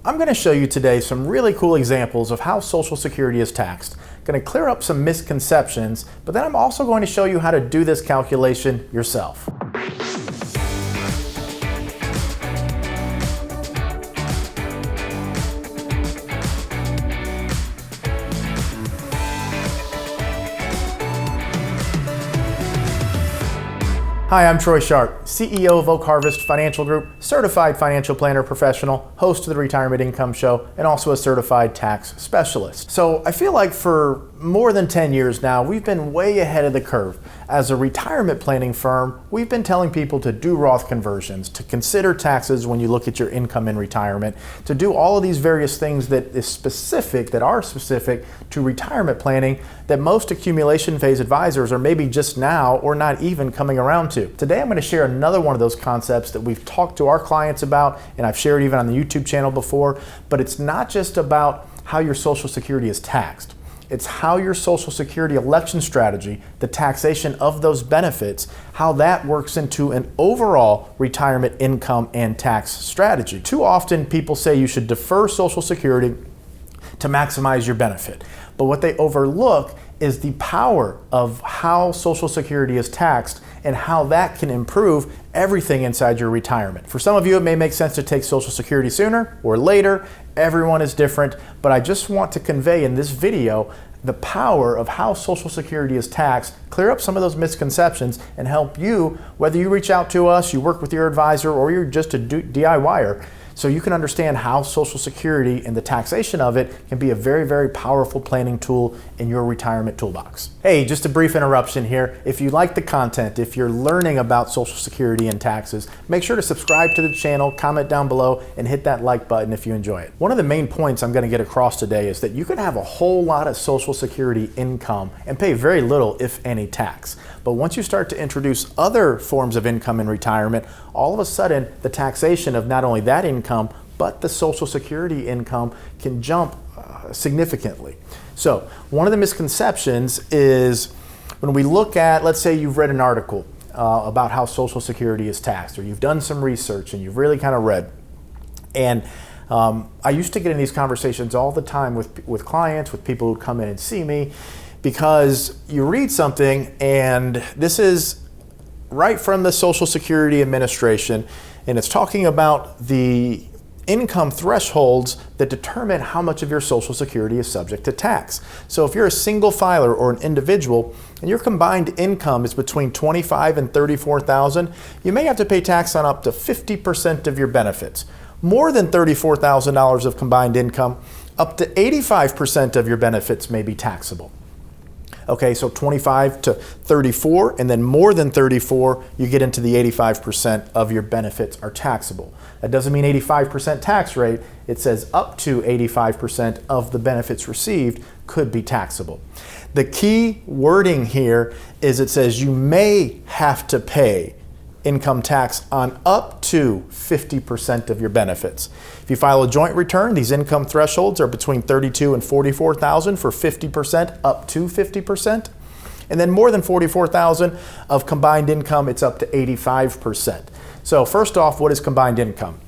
I'm going to show you today some really cool examples of how Social Security is taxed. Going to clear up some misconceptions, but then I'm also going to show you how to do this calculation yourself. Hi, I'm Troy Sharp, CEO of Oak Harvest Financial Group, certified financial planner professional, host of the Retirement Income Show, and also a certified tax specialist. So I feel like for more than 10 years now, we've been way ahead of the curve. As a retirement planning firm, we've been telling people to do Roth conversions, to consider taxes when you look at your income in retirement, to do all of these various things that are specific to retirement planning that most accumulation phase advisors are maybe just now or not even coming around to. Today I'm going to share another one of those concepts that we've talked to our clients about, and I've shared even on the YouTube channel before, but it's not just about how your Social Security is taxed. It's how your Social Security election strategy, the taxation of those benefits, how that works into an overall retirement income and tax strategy. Too often people say you should defer Social Security to maximize your benefit. But what they overlook is the power of how Social Security is taxed and how that can improve everything inside your retirement. For some of you, it may make sense to take Social Security sooner or later. Everyone is different, but I just want to convey in this video the power of how Social Security is taxed, clear up some of those misconceptions, and help you, whether you reach out to us, you work with your advisor, or you're just a DIYer, so you can understand how Social Security and the taxation of it can be a very, very powerful planning tool in your retirement toolbox. Hey, just a brief interruption here. If you like the content, if you're learning about Social Security and taxes, make sure to subscribe to the channel, comment down below, and hit that like button if you enjoy it. One of the main points I'm going to get across today is that you can have a whole lot of Social Security income and pay very little, if any, tax. But once you start to introduce other forms of income in retirement, all of a sudden the taxation of not only that income, but the Social Security income can jump significantly. So one of the misconceptions is when we look at, let's say you've read an article about how Social Security is taxed, or you've done some research and you've really kind of read. And I used to get in these conversations all the time with clients, with people who come in and see me, because you read something, and this is right from the Social Security Administration, and it's talking about the income thresholds that determine how much of your Social Security is subject to tax. So if you're a single filer or an individual and your combined income is between $25,000 and $34,000, you may have to pay tax on up to 50% of your benefits. More than $34,000 of combined income, up to 85% of your benefits may be taxable. Okay, so 25 to 34, and then more than 34, you get into the 85% of your benefits are taxable. That doesn't mean 85% tax rate. It says up to 85% of the benefits received could be taxable. The key wording here is it says you may have to pay income tax on up to 50% of your benefits. If you file a joint return, these income thresholds are between $32,000 and $44,000 for 50%, up to 50%. And then more than $44,000 of combined income, it's up to 85%. So first off, what is combined income?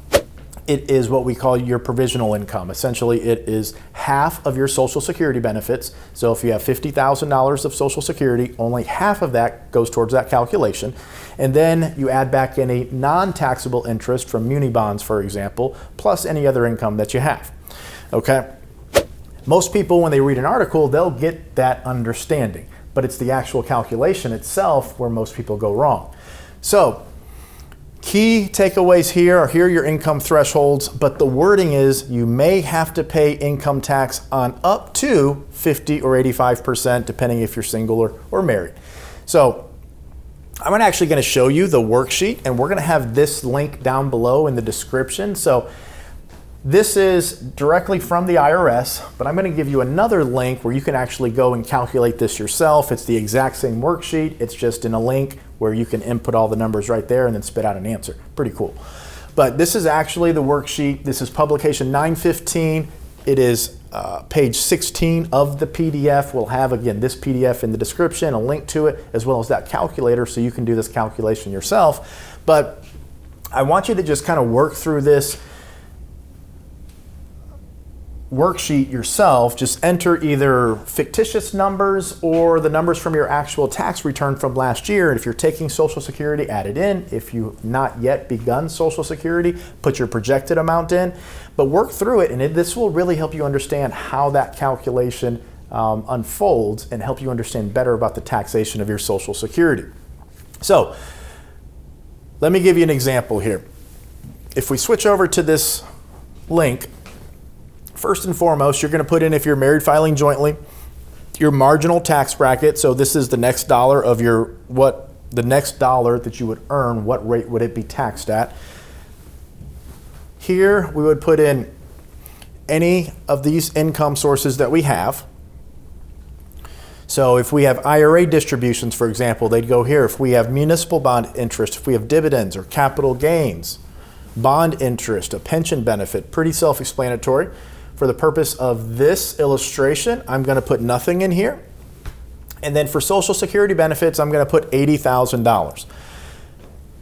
It is what we call your provisional income. Essentially, it is half of your Social Security benefits. So if you have $50,000 of Social Security, only half of that goes towards that calculation. And then you add back any non-taxable interest from muni bonds, for example, plus any other income that you have. Okay? Most people, when they read an article, they'll get that understanding, but it's the actual calculation itself where most people go wrong. So, key takeaways here are your income thresholds, but the wording is you may have to pay income tax on up to 50 or 85%, depending if you're single or married. So I'm actually going to show you the worksheet, and we're going to have this link down below in the description. So this is directly from the IRS, but I'm going to give you another link where you can actually go and calculate this yourself. It's the exact same worksheet. It's just in a link where you can input all the numbers right there and then spit out an answer. Pretty cool. But this is actually the worksheet. This is publication 915. It is page 16 of the PDF. We'll have, again, this PDF in the description, a link to it, as well as that calculator so you can do this calculation yourself. But I want you to just kind of work through this worksheet yourself, just enter either fictitious numbers or the numbers from your actual tax return from last year. And if you're taking Social Security, add it in. If you've not yet begun Social Security, put your projected amount in. But work through it, and this will really help you understand how that calculation unfolds and help you understand better about the taxation of your Social Security. So let me give you an example here. If we switch over to this link, first and foremost, you're going to put in, if you're married filing jointly, your marginal tax bracket. So this is the next dollar of the next dollar that you would earn, what rate would it be taxed at? Here we would put in any of these income sources that we have. So if we have IRA distributions, for example, they'd go here. If we have municipal bond interest, if we have dividends or capital gains, bond interest, a pension benefit, pretty self-explanatory. For the purpose of this illustration, I'm going to put nothing in here. And then for Social Security benefits, I'm going to put $80,000.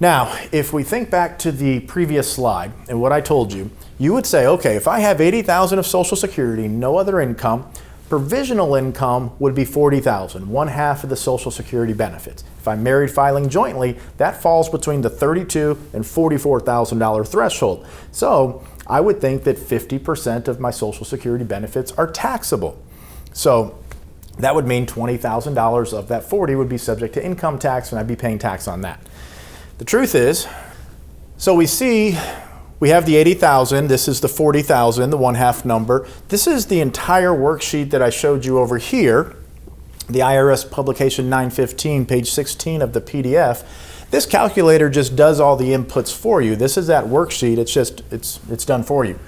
Now, if we think back to the previous slide and what I told you, you would say, okay, if I have $80,000 of Social Security, no other income, provisional income would be $40,000, one half of the Social Security benefits. If I'm married filing jointly, that falls between the $32,000 and $44,000 threshold. So I would think that 50% of my Social Security benefits are taxable. So that would mean $20,000 of that 40 would be subject to income tax, and I'd be paying tax on that. The truth is, so we have the $80,000, this is the $40,000, the one half number. This is the entire worksheet that I showed you over here, the IRS publication 915, page 16 of the PDF. This calculator just does all the inputs for you. This is that worksheet, it's done for you.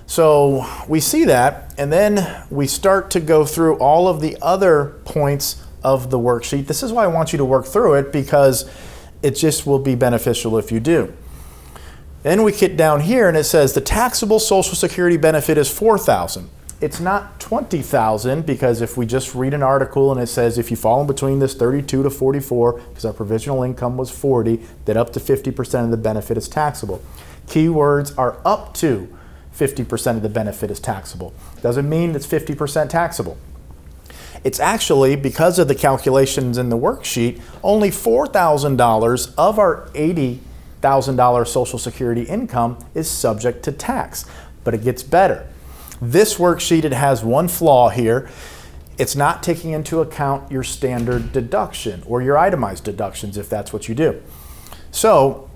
So we see that, and then we start to go through all of the other points of the worksheet. This is why I want you to work through it, because it just will be beneficial if you do. Then we get down here and it says the taxable Social Security benefit is $4,000. It's not $20,000, because if we just read an article and it says if you fall in between this 32 to 44, because our provisional income was 40, that up to 50% of the benefit is taxable. Keywords are up to 50% of the benefit is taxable. Doesn't mean it's 50% taxable. It's actually, because of the calculations in the worksheet, only $4,000 of our $80,000 Social Security income is subject to tax. But it gets better. This worksheet, it has one flaw here. It's not taking into account your standard deduction or your itemized deductions, if that's what you do. So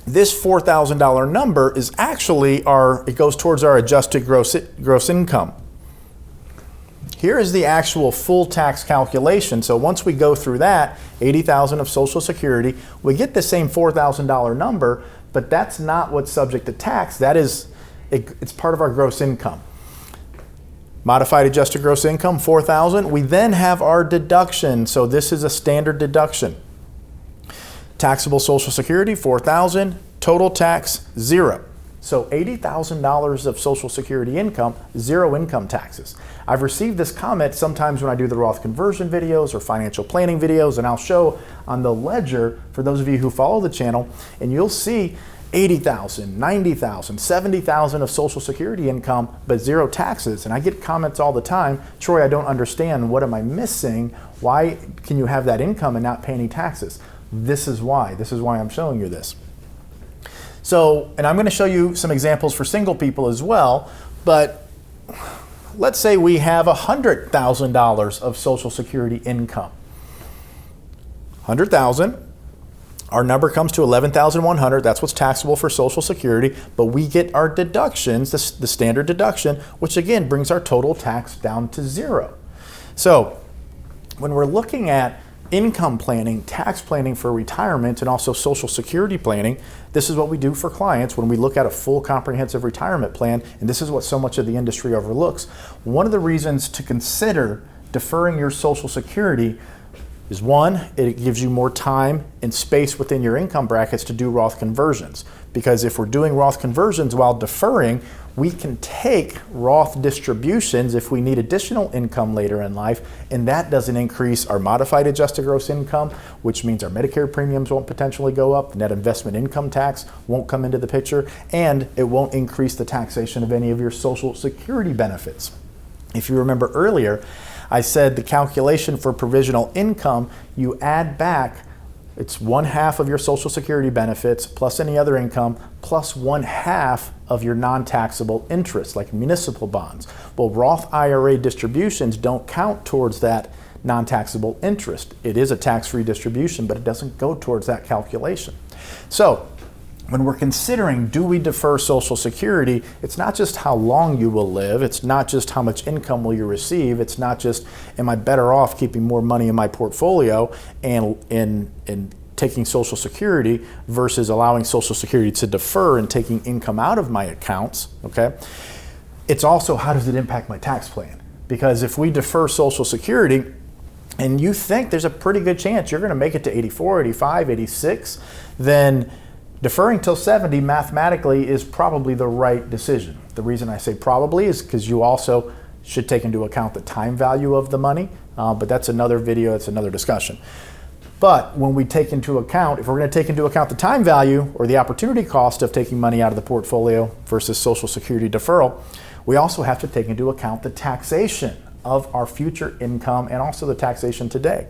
this $4,000 number is actually it goes towards our adjusted gross income. Here is the actual full tax calculation. So once we go through that, $80,000 of Social Security, we get the same $4,000 number, but that's not what's subject to tax. It's part of our gross income. Modified adjusted gross income, $4,000. We then have our deduction. So this is a standard deduction. Taxable Social Security, $4,000. Total tax, $0. So $80,000 of Social Security income, $0 income taxes. I've received this comment sometimes when I do the Roth conversion videos or financial planning videos, and I'll show on the ledger, for those of you who follow the channel, and you'll see $80,000, $90,000, $70,000 of Social Security income, but $0 taxes. And I get comments all the time, Troy, I don't understand. What am I missing? Why can you have that income and not pay any taxes? This is why. This is why I'm showing you this. So, and I'm going to show you some examples for single people as well, but let's say we have $100,000 of Social Security income. $100,000. Our number comes to $11,100. That's what's taxable for Social Security, but we get our deductions, the standard deduction, which again brings our total tax down to $0. So when we're looking at income planning, tax planning for retirement, and also Social Security planning, this is what we do for clients when we look at a full comprehensive retirement plan, and this is what so much of the industry overlooks. One of the reasons to consider deferring your Social Security is, one, it gives you more time and space within your income brackets to do Roth conversions. Because if we're doing Roth conversions while deferring, we can take Roth distributions if we need additional income later in life, and that doesn't increase our modified adjusted gross income, which means our Medicare premiums won't potentially go up, the net investment income tax won't come into the picture, and it won't increase the taxation of any of your Social Security benefits. If you remember earlier, I said the calculation for provisional income, you add back, it's 1/2 of your Social Security benefits plus any other income plus 1/2 of your non-taxable interest like municipal bonds. Well, Roth IRA distributions don't count towards that non-taxable interest. It is a tax-free distribution, but it doesn't go towards that calculation. So when we're considering, do we defer Social Security, it's not just how long you will live, it's not just how much income will you receive, it's not just, am I better off keeping more money in my portfolio and taking Social Security versus allowing Social Security to defer and taking income out of my accounts, okay? It's also, how does it impact my tax plan? Because if we defer Social Security, and you think there's a pretty good chance you're gonna make it to 84, 85, 86, then deferring till 70 mathematically is probably the right decision. The reason I say probably is because you also should take into account the time value of the money, but that's another video, that's another discussion. But when we take into account, if we're going to take into account the time value or the opportunity cost of taking money out of the portfolio versus Social Security deferral, we also have to take into account the taxation of our future income and also the taxation today.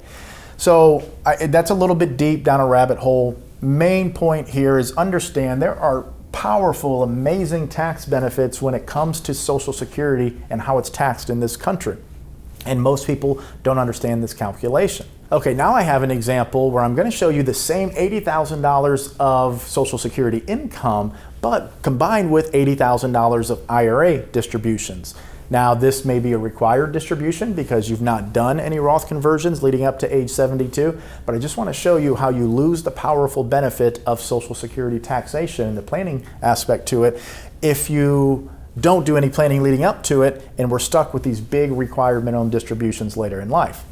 So that's a little bit deep down a rabbit hole. Main point here is understand there are powerful, amazing tax benefits when it comes to Social Security and how it's taxed in this country. And most people don't understand this calculation. Okay, now I have an example where I'm going to show you the same $80,000 of Social Security income, but combined with $80,000 of IRA distributions. Now, this may be a required distribution because you've not done any Roth conversions leading up to age 72, but I just want to show you how you lose the powerful benefit of Social Security taxation and the planning aspect to it if you don't do any planning leading up to it and we're stuck with these big required minimum distributions later in life.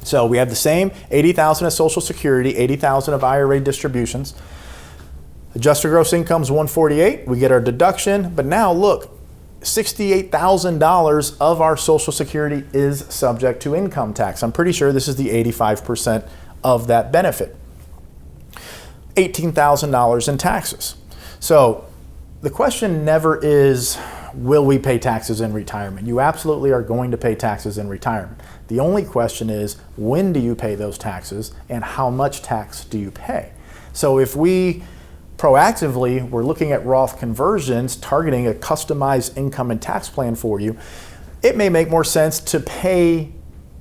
So we have the same $80,000 of Social Security, $80,000 of IRA distributions. Adjusted gross income is $148,000. We get our deduction, but now look, $68,000 of our Social Security is subject to income tax. I'm pretty sure this is the 85% of that benefit. $18,000 in taxes. So the question never is, will we pay taxes in retirement? You absolutely are going to pay taxes in retirement. The only question is, when do you pay those taxes and how much tax do you pay? So if we proactively, we're looking at Roth conversions, targeting a customized income and tax plan for you, it may make more sense to pay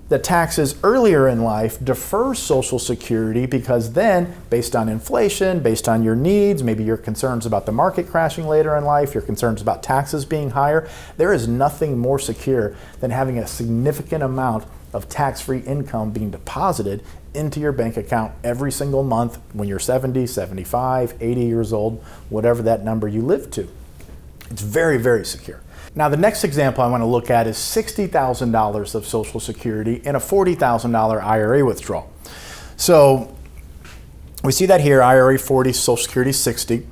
the taxes earlier in life, defer Social Security, because then, based on inflation, based on your needs, maybe your concerns about the market crashing later in life, your concerns about taxes being higher, there is nothing more secure than having a significant amount of tax-free income being deposited into your bank account every single month when you're 70, 75, 80 years old, whatever that number you live to. It's very, very secure. Now, the next example I want to look at is $60,000 of Social Security and a $40,000 IRA withdrawal. So we see that here, IRA 40, Social Security 60.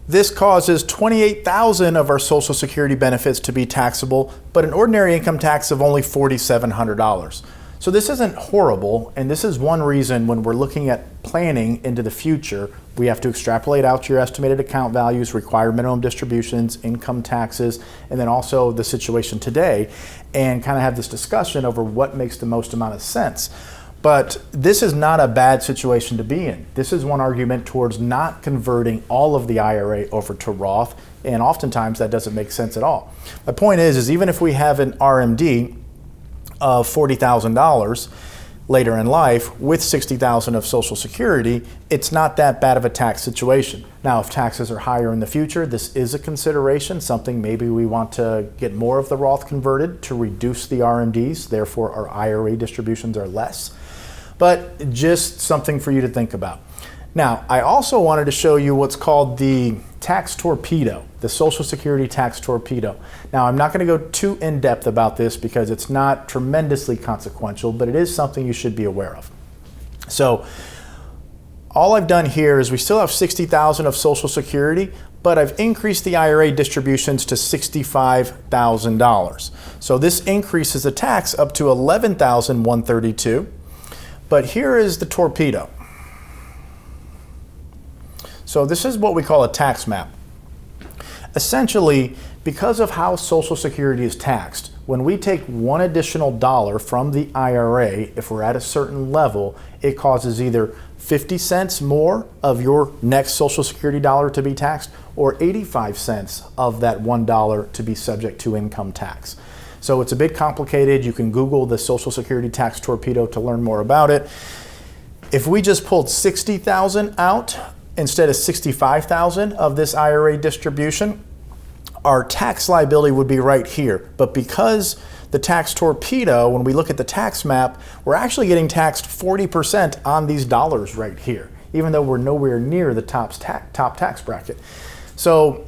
This causes $28,000 of our Social Security benefits to be taxable, but an ordinary income tax of only $4,700. So this isn't horrible, and this is one reason when we're looking at planning into the future, we have to extrapolate out your estimated account values, required minimum distributions, income taxes, and then also the situation today, and kind of have this discussion over what makes the most amount of sense. But this is not a bad situation to be in. This is one argument towards not converting all of the IRA over to Roth, and oftentimes that doesn't make sense at all. My point is even if we have an RMD of $40,000 later in life with $60,000 of Social Security, it's not that bad of a tax situation. Now, if taxes are higher in the future, this is a consideration, something maybe we want to get more of the Roth converted to reduce the RMDs, therefore our IRA distributions are less. But just something for you to think about. Now, I also wanted to show you what's called the tax torpedo, the Social Security tax torpedo. Now, I'm not going to go too in-depth about this because it's not tremendously consequential, but it is something you should be aware of. So, all I've done here is we still have $60,000 of Social Security, but I've increased the IRA distributions to $65,000. So this increases the tax up to $11,132. But here is the torpedo. So this is what we call a tax map. Essentially, because of how Social Security is taxed, when we take one additional dollar from the IRA, if we're at a certain level, it causes either 50 cents more of your next Social Security dollar to be taxed, or 85 cents of that $1 to be subject to income tax. So it's a bit complicated. You can Google the Social Security tax torpedo to learn more about it. If we just pulled 60,000 out instead of 65,000 of this IRA distribution, our tax liability would be right here. But because the tax torpedo, when we look at the tax map, we're actually getting taxed 40% on these dollars right here, even though we're nowhere near the top tax bracket. So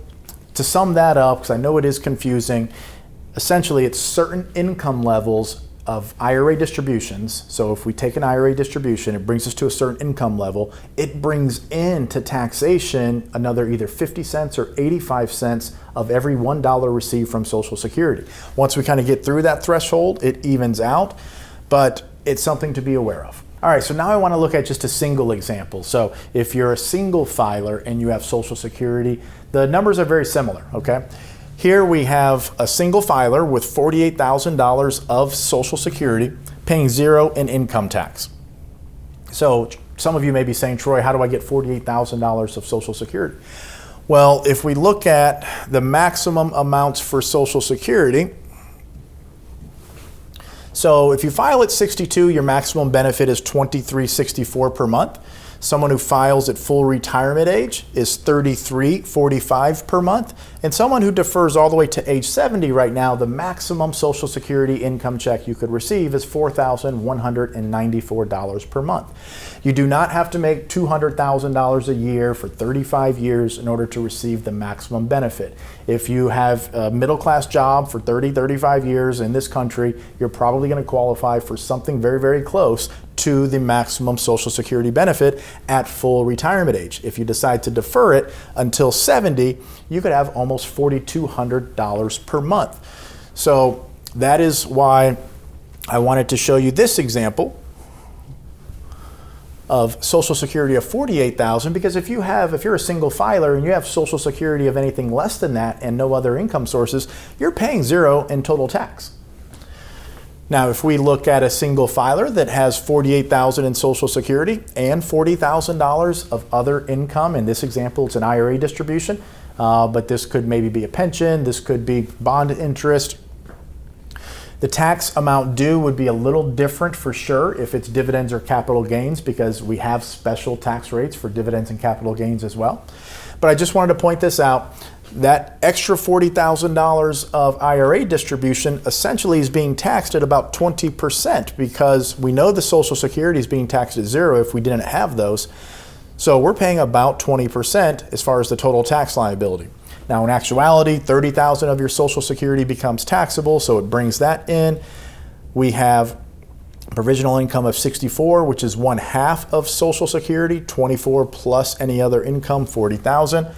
to sum that up, because I know it is confusing, essentially it's certain income levels of IRA distributions. So if we take an IRA distribution, it brings us to a certain income level. It brings into taxation another either 50 cents or 85 cents of every $1 received from Social Security. Once we kind of get through that threshold, it evens out, but it's something to be aware of. All right, so now I want to look at just a single example. So if you're a single filer and you have Social Security, the numbers are very similar, okay? Here we have a single filer with $48,000 of Social Security paying zero in income tax. So some of you may be saying, Troy, how do I get $48,000 of Social Security? Well, if we look at the maximum amounts for Social Security, so if you file at 62, your maximum benefit is $23.64 per month. Someone who files at full retirement age is $33.45 per month. And someone who defers all the way to age 70 right now, the maximum Social Security income check you could receive is $4,194 per month. You do not have to make $200,000 a year for 35 years in order to receive the maximum benefit. If you have a middle-class job for 35 years in this country, you're probably going to qualify for something very, very close to the maximum Social Security benefit at full retirement age. If you decide to defer it until 70, you could have almost $4,200 per month. So that is why I wanted to show you this example of Social Security of $48,000, because if you're a single filer and you have Social Security of anything less than that and no other income sources, you're paying zero in total tax. Now, if we look at a single filer that has $48,000 in Social Security and $40,000 of other income, in this example, it's an IRA distribution, but this could maybe be a pension, this could be bond interest. The tax amount due would be a little different for sure if it's dividends or capital gains, because we have special tax rates for dividends and capital gains as well. But I just wanted to point this out. That extra $40,000 of IRA distribution essentially is being taxed at about 20%, because we know the Social Security is being taxed at zero if we didn't have those. So we're paying about 20% as far as the total tax liability. Now in actuality, $30,000 of your Social Security becomes taxable, so it brings that in. We have provisional income of $64,000, which is 1/2 of Social Security, $24,000 plus any other income, $40,000.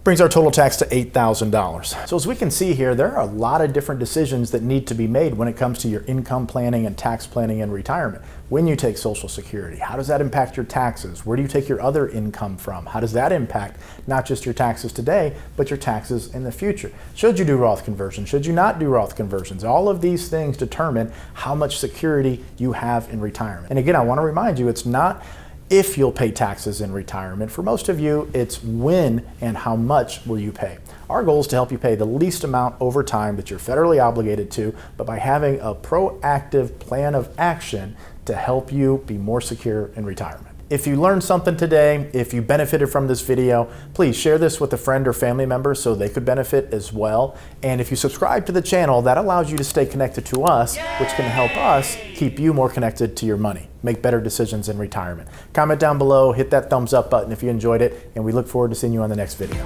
Brings our total tax to $8,000. So as we can see here, there are a lot of different decisions that need to be made when it comes to your income planning and tax planning in retirement. When you take Social Security, how does that impact your taxes? Where do you take your other income from? How does that impact not just your taxes today, but your taxes in the future? Should you do Roth conversions? Should you not do Roth conversions? All of these things determine how much security you have in retirement. And again, I want to remind you, it's not if you'll pay taxes in retirement. For most of you, it's when and how much will you pay. Our goal is to help you pay the least amount over time that you're federally obligated to, but by having a proactive plan of action to help you be more secure in retirement. If you learned something today, if you benefited from this video, please share this with a friend or family member so they could benefit as well. And if you subscribe to the channel, that allows you to stay connected to us, which can help us keep you more connected to your money, make better decisions in retirement. Comment down below, hit that thumbs up button if you enjoyed it, and we look forward to seeing you on the next video.